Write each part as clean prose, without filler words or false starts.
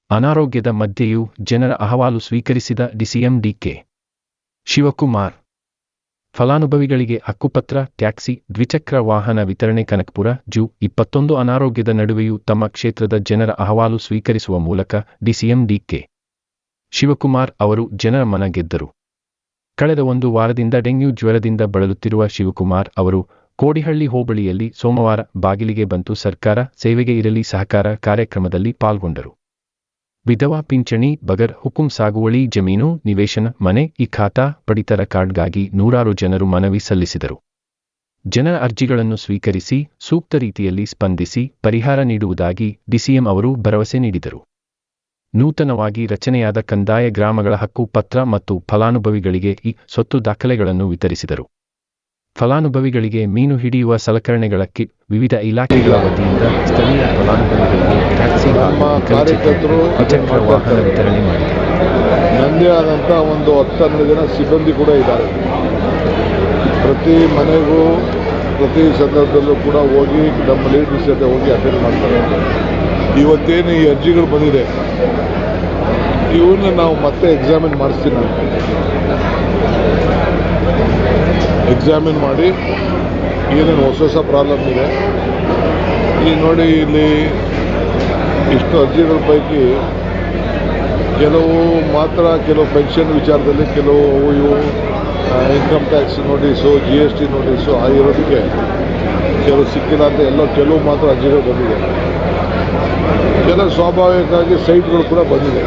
ಅನಾರೋಗ್ಯದ ಮಧ್ಯೆಯೂ ಜನರ ಅಹವಾಲು ಸ್ವೀಕರಿಸಿದ ಡಿಸಿಎಂ ಡಿಕೆ ಶಿವಕುಮಾರ್. ಫಲಾನುಭವಿಗಳಿಗೆ ಹಕ್ಕುಪತ್ರ, ಟ್ಯಾಕ್ಸಿ, ದ್ವಿಚಕ್ರ ವಾಹನ ವಿತರಣೆ. ಕನಕಪುರ ಜೂ 21 ಅನಾರೋಗ್ಯದ ನಡುವೆಯೂ ತಮ್ಮ ಕ್ಷೇತ್ರದ ಜನರ ಅಹವಾಲು ಸ್ವೀಕರಿಸುವ ಮೂಲಕ ಡಿಸಿಎಂ ಡಿಕೆ ಶಿವಕುಮಾರ್ ಅವರು ಜನರ ಮನ ಗೆದ್ದರು. ಕಳೆದ 1 ವಾರದಿಂದ ಡೆಂಗ್ಯೂ ಜ್ವರದಿಂದ ಬಳಲುತ್ತಿರುವ ಶಿವಕುಮಾರ್ ಅವರು ಕೋಡಿಹಳ್ಳಿ ಹೋಬಳಿಯಲ್ಲಿ ಸೋಮವಾರ ಬಾಗಿಲಿಗೆ ಬಂತು ಸರ್ಕಾರ ಸೇವೆಗೆ ಇರಲಿ ಸಹಕಾರ ಕಾರ್ಯಕ್ರಮದಲ್ಲಿ ಪಾಲ್ಗೊಂಡರು. ವಿಧವಾ ಪಿಂಚಣಿ, ಬಗರ್ ಹುಕುಂ, ಸಾಗುವಳಿ ಜಮೀನು, ನಿವೇಶನ, ಮನೆ, ಈ ಖಾತಾ ಪಡಿತರ ಕಾರ್ಡ್ಗಾಗಿ ನೂರಾರು ಜನರು ಮನವಿ ಸಲ್ಲಿಸಿದರು. ಜನರ ಅರ್ಜಿಗಳನ್ನು ಸ್ವೀಕರಿಸಿ ಸೂಕ್ತ ರೀತಿಯಲ್ಲಿ ಸ್ಪಂದಿಸಿ ಪರಿಹಾರ ನೀಡುವುದಾಗಿ ಡಿಸಿಎಂ ಅವರು ಭರವಸೆ ನೀಡಿದರು. ನೂತನವಾಗಿ ರಚನೆಯಾದ ಕಂದಾಯ ಗ್ರಾಮಗಳ ಹಕ್ಕು ಪತ್ರ ಮತ್ತು ಫಲಾನುಭವಿಗಳಿಗೆ ಈ ಸ್ವತ್ತು ದಾಖಲೆಗಳನ್ನು ವಿತರಿಸಿದರು. ಫಲಾನುಭವಿಗಳಿಗೆ ಮೀನು ಹಿಡಿಯುವ ಸಲಕರಣೆಗಳ ಕಿಟ್ ವಿವಿಧ ಇಲಾಖೆಗಳ ವತಿಯಿಂದ ಸ್ಥಳೀಯ ಫಲಾನುಭವಿಗಳಿಗೆ ಟ್ಯಾಕ್ಸಿ, ಕಾರ್ಯಕರ್ತರು ದ್ವಿಚಕ್ರ ವಾಹನ ವಿತರಣೆ ಮಾಡಿದರು. ನನ್ನದೇ ಆದಂಥ ಒಂದು 10-12 ಜನ ಸಿಬ್ಬಂದಿ ಕೂಡ ಇದ್ದಾರೆ. ಪ್ರತಿ ಮನೆಗೂ ಪ್ರತಿ ಸಂದರ್ಭದಲ್ಲೂ ಕೂಡ ಹೋಗಿ ನಮ್ಮ ಲೀಡರ್ಸ್ ಜೊತೆ ಹೋಗಿ ಅಟೆಂಡ್ ಮಾಡ್ತಾರೆ. ಇವತ್ತೇನು ಈ ಅರ್ಜಿಗಳು ಬಂದಿದೆ ಇವನ್ನ ನಾವು ಮತ್ತೆ ಎಕ್ಸಾಮಿನ್ ಮಾಡಿಸ್ತೀನಿ. ನಾನು ಎಕ್ಸಾಮಿನ್ ಮಾಡಿ ಏನೇನು ಹೊಸ ಪ್ರಾಬ್ಲಮ್ ಇದೆ ಈ ನೋಡಿ. ಇಲ್ಲಿ ಇಷ್ಟು ಅರ್ಜಿಗಳ ಪೈಕಿ ಕೆಲವು ಮಾತ್ರ ಕೆಲವು ಪೆನ್ಷನ್ ವಿಚಾರದಲ್ಲಿ, ಕೆಲವು ಇವು income tax notice, GST notice ಆಗಿರೋದಕ್ಕೆ ಕೆಲವು ಸಿಕ್ಕಿಲ್ಲ ಅಂತ ಕೆಲವು ಮಾತ್ರ ಅರ್ಜಿಗಳು ಬಂದಿದೆ. ಕೆಲವು ಸ್ವಾಭಾವಿಕವಾಗಿ ಸೈಟ್ಗಳು ಕೂಡ ಬಂದಿದೆ.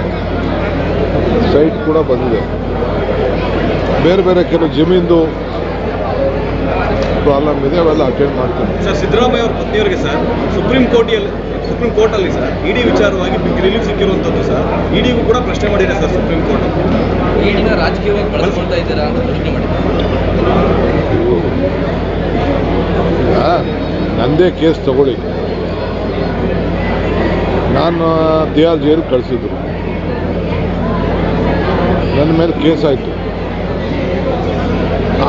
ಬೇರೆ ಬೇರೆ ಕೆಲವು ಜಮೀನು ಪ್ರಾಬ್ಲಮ್ ಇದೆ, ಅವೆಲ್ಲ ಅಟೆಂಡ್ ಮಾಡ್ತೀನಿ. ಸರ್, ಸಿದ್ದರಾಮಯ್ಯ ಅವ್ರ ಪತ್ನಿಯವರಿಗೆ ಸರ್ ಸುಪ್ರೀಂ ಕೋರ್ಟಲ್ಲಿ ಸರ್ ಇಡಿ ವಿಚಾರವಾಗಿ ಬಿಗ್ ರಿಲೀಫ್ ಸಿಕ್ಕಿರುವಂಥದ್ದು ಸರ್. ಇಡಿಗೂ ಕೂಡ ಪ್ರಶ್ನೆ ಮಾಡಿದೆ ಸರ್ ಸುಪ್ರೀಂ ಕೋರ್ಟ್. ಇಡಿನ ರಾಜಕೀಯವಾಗಿ ಬಳಸ್ಕೊಳ್ತಾ ಇದ್ದೀರಾ ಅಂತ ಪ್ರಶ್ನೆ ಮಾಡಿದ್ದಾರೆ. ನಂದೇ ಕೇಸ್ ತಗೊಳ್ಳಿ. ನಾನು ತಿಹಾರ್ ಜೈಲು ಕಳಿಸಿದ್ರು, ನನ್ನ ಮೇಲೆ ಕೇಸ್ ಆಯಿತು.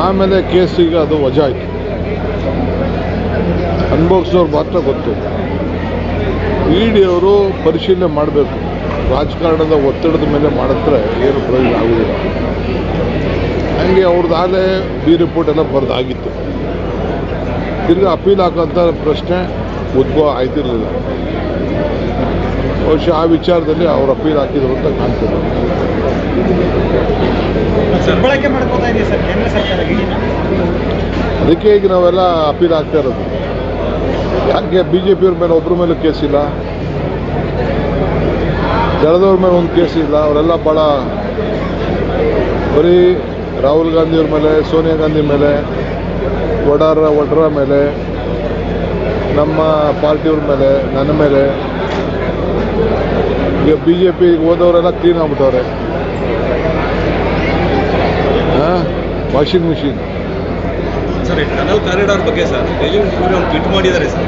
ಆಮೇಲೆ ಕೇಸಿಗೆ ಅದು ವಜಾ ಆಯಿತು. ಅನುಭವಿಸೋರು ಮಾತ್ರ ಗೊತ್ತು. ಇಡಿಯವರು ಪರಿಶೀಲನೆ ಮಾಡಬೇಕು. ರಾಜಕಾರಣದ ಒತ್ತಡದ ಮೇಲೆ ಮಾಡಿದ್ರೆ ಏನು ಪ್ರಯೋಜನ ಆಗುವುದಿಲ್ಲ. ಹಾಗೆ ಅವ್ರದ್ದಾಗಲೇ ಬಿ ರಿಪೋರ್ಟ್ ಎಲ್ಲ ಬರೆದಾಗಿತ್ತು. ತಿರ್ಗಿ ಅಪೀಲ್ ಹಾಕೋಂಥ ಪ್ರಶ್ನೆ ಉದ್ಭವ ಆಯ್ತಿರಲಿಲ್ಲ. ಬಹುಶಃ ಆ ವಿಚಾರದಲ್ಲಿ ಅವ್ರು ಅಪೀಲ್ ಹಾಕಿದ್ರು ಅಂತ ಕಾಣ್ತದೆ. ಅದಕ್ಕೆ ಈಗ ನಾವೆಲ್ಲ ಅಪೀಲ್ ಆಗ್ತಾ ಇರೋದು. ಯಾಕೆ BJಪಿಯವ್ರ ಮೇಲೆ ಒಬ್ಬರ ಮೇಲೂ ಕೇಸ್ ಇಲ್ಲ, ಜಳದವ್ರ ಮೇಲೆ ಒಂದು ಕೇಸ್ ಇಲ್ಲ. ಅವರೆಲ್ಲ ಭಾಳ ಬರೀ ರಾಹುಲ್ ಗಾಂಧಿಯವ್ರ ಮೇಲೆ, ಸೋನಿಯಾ ಗಾಂಧಿ ಮೇಲೆ, ವಡ್ರ ಮೇಲೆ, ನಮ್ಮ ಪಾರ್ಟಿಯವ್ರ ಮೇಲೆ, ನನ್ನ ಮೇಲೆ. ಈಗ BJಪಿ ಹೋದವರೆಲ್ಲ ಕ್ಲೀನ್ ಆಗ್ಬಿಟ್ಟವ್ರೆ. Washing machine. Sir, tunnel corridor ಬಗ್ಗೆ ಸರ್ ಒಂದು ಟ್ವೀಟ್ ಮಾಡಿದ್ದಾರೆ ಸರ್.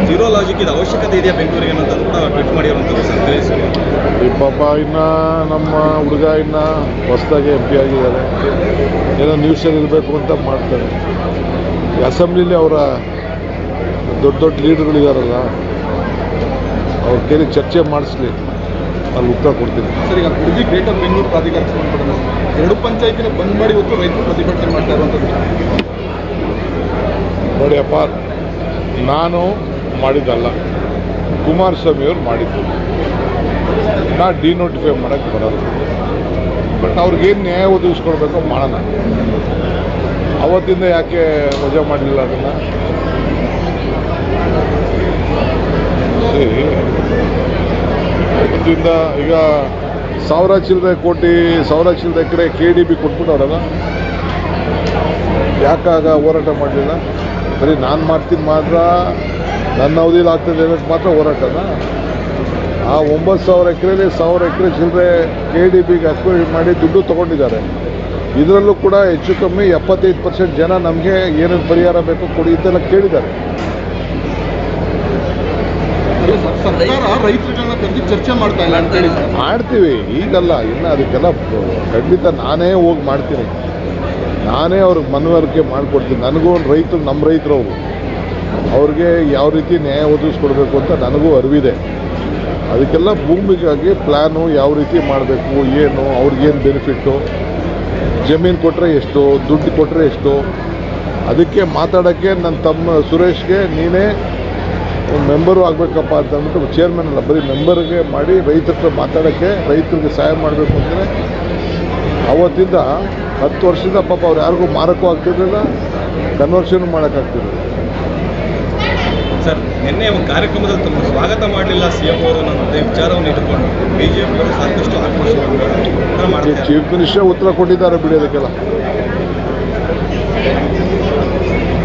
ಜೀರೋ ಲಾಜಿಕ್ ಇದು ಅವಶ್ಯಕತೆ ಇದೆಯಾ ಬೆಂಗಳೂರಿಗೆ ಅಂತ ಕೂಡ ಟ್ವೀಟ್ ಮಾಡಿರುವಂಥದ್ದು ಸರ್. ತಿಳಿಸಿ. ಈ ಪಾಪ ಇನ್ನು ನಮ್ಮ ಹುಡುಗ ಇನ್ನು ಹೊಸದಾಗಿ MP ಆಗಿದ್ದಾರೆ. ಏನೋ ನ್ಯೂಸಲ್ಲಿ ಇರಬೇಕು ಅಂತ ಮಾಡ್ತಾರೆ. ಈ ಅಸೆಂಬ್ಲಿಲಿ ಅವರ ದೊಡ್ಡ ಲೀಡರ್ಗಳಿದಾರಲ್ಲ, ಅವ್ರ ಕೇಳಿ ಚರ್ಚೆ ಮಾಡಿಸ್ಲಿ, ಅಲ್ಲಿ ಉತ್ತರ ಕೊಡ್ತೀನಿ. ಸರ್, ಈಗ ಹುಡುಗಿ ಗ್ರೇಟರ್ ಬೆಂಗಳೂರು ಪ್ರಾಧಿಕಾರಕ್ಕೆ ಸಂಬಂಧಪಟ್ಟ 2 ಪಂಚಾಯತಿನ ಬಂದ್ ಮಾಡಿ ಇವತ್ತು ರೈತರು ಪ್ರತಿಭಟನೆ ಮಾಡ್ತಾ ಇರುವಂಥದ್ದು. ನೋಡಿ ಅಪ್ಪ, ನಾನು ಮಾಡಿದ್ದಲ್ಲ, ಕುಮಾರಸ್ವಾಮಿಯವ್ರು ಮಾಡಿದ್ದು. ನಾ ಡಿನೋಟಿಫೈ ಮಾಡೋಕ್ಕೆ ಬರೋದು. ಬಟ್ ಅವ್ರಿಗೇನು ನ್ಯಾಯ ಒದಗಿಸ್ಕೊಡ್ಬೇಕೋ ಮಾಡೋಣ. ಅವತ್ತಿಂದ ಯಾಕೆ ವಜಾ ಮಾಡಲಿಲ್ಲ ಅದನ್ನು? ಅವತ್ತಿಂದ ಈಗ 1000 ಚಿಲ್ಲರೆ ಕೋಟಿ, 1000 ಚಿಲ್ಲರೆ ಎಕರೆ KDB ಕೊಟ್ಬಿಟ್ಟವ್ರಲ್ಲ, ಯಾಕಾಗ ಹೋರಾಟ ಮಾಡಲಿಲ್ಲ? ಬರೀ ನಾನು ಮಾಡ್ತೀನಿ ಮಾತ್ರ, ನನ್ನ ಅವಧಿಯಲ್ಲಿ ಆಗ್ತದೆ ಅನ್ನೋಕ್ಕೆ ಮಾತ್ರ ಹೋರಾಟನ? ಆ 9,000 ಎಕರೆಯಲ್ಲಿ 1000 ಎಕರೆ ಚಿಲ್ಲರೆ KDBಗೆ ಅಕ್ವೈರ್ ಮಾಡಿ ದುಡ್ಡು ತೊಗೊಂಡಿದ್ದಾರೆ. ಇದರಲ್ಲೂ ಕೂಡ ಹೆಚ್ಚು ಕಮ್ಮಿ 75% ಜನ ನಮಗೆ ಏನೇನು ಪರಿಹಾರ ಬೇಕು ಕೊಡಿ ಅಂತೆಲ್ಲ ಕೇಳಿದ್ದಾರೆ. ಸರ್ಕಾರ ರೈತರುಗಳನ್ನ ಕರೆದು ಚರ್ಚೆ ಮಾಡ್ತಾ ಇಲ್ಲ ಅಂತ ಹೇಳಿ ಮಾಡ್ತೀವಿ. ಈಗಲ್ಲ, ಇನ್ನು ಅದಕ್ಕೆಲ್ಲ ಖಂಡಿತ ನಾನೇ ಹೋಗಿ ಮಾಡ್ತೀನಿ. ನಾನೇ ಅವ್ರಿಗೆ ಮನವರಿಕೆ ಮಾಡಿಕೊಡ್ತೀನಿ. ನನಗೂ ಒಂದು ರೈತರು, ನಮ್ಮ ರೈತರವರು, ಅವ್ರಿಗೆ ಯಾವ ರೀತಿ ನ್ಯಾಯ ಒದಗಿಸ್ಕೊಡ್ಬೇಕು ಅಂತ ನನಗೂ ಅರಿವಿದೆ. ಅದಕ್ಕೆಲ್ಲ ಭೂಮಿಗಾಗಿ ಪ್ಲ್ಯಾನು ಯಾವ ರೀತಿ ಮಾಡಬೇಕು, ಏನು ಅವ್ರಿಗೇನು ಬೆನಿಫಿಟ್ಟು, ಜಮೀನು ಕೊಟ್ಟರೆ ಎಷ್ಟು, ದುಡ್ಡು ಕೊಟ್ಟರೆ ಎಷ್ಟು, ಅದಕ್ಕೆ ಮಾತಾಡೋಕ್ಕೆ ನನ್ನ ತಮ್ಮ ಸುರೇಶ್ಗೆ ನೀನೇ ಮೆಂಬರು ಆಗಬೇಕಪ್ಪ ಅಂತ ಅಂದ್ಬಿಟ್ಟು ಚೇರ್ಮನ್ ಅಲ್ಲ, ಬರೀ ಮೆಂಬರ್ಗೆ ಮಾಡಿ ರೈತರ ಹತ್ರ ಮಾತಾಡೋಕ್ಕೆ, ರೈತರಿಗೆ ಸಹಾಯ ಮಾಡಬೇಕು ಅಂದರೆ ಅವತ್ತಿಂದ 10 ವರ್ಷದಿಂದ ಪಾಪ ಅವ್ರು ಯಾರಿಗೂ ಮಾರಕ್ಕೂ ಆಗ್ತಿರಲಿಲ್ಲ, ಕನ್ವರ್ಷನ್ ಮಾಡೋಕ್ಕಾಗ್ತಿರಲಿಲ್ಲ. ಸರ್, ನಿನ್ನೆ ಒಂದು ಕಾರ್ಯಕ್ರಮದಲ್ಲಿ ತಮ್ಮ ಸ್ವಾಗತ ಮಾಡಲಿಲ್ಲ CM ಅವರು ಅನ್ನೋ ವಿಚಾರವನ್ನು ಇಟ್ಕೊಂಡು ಬಿಜೆಪಿಯವರು ಸಾಕಷ್ಟು ಆಕ್ರೋಶ ಮಾಡ್ತಾರೆ. ಚೀಫ್ ಮಿನಿಸ್ಟರ್ ಉತ್ತರ ಕೊಟ್ಟಿದ್ದಾರೆ ಬಿಡಿ ಅದಕ್ಕೆಲ್ಲ.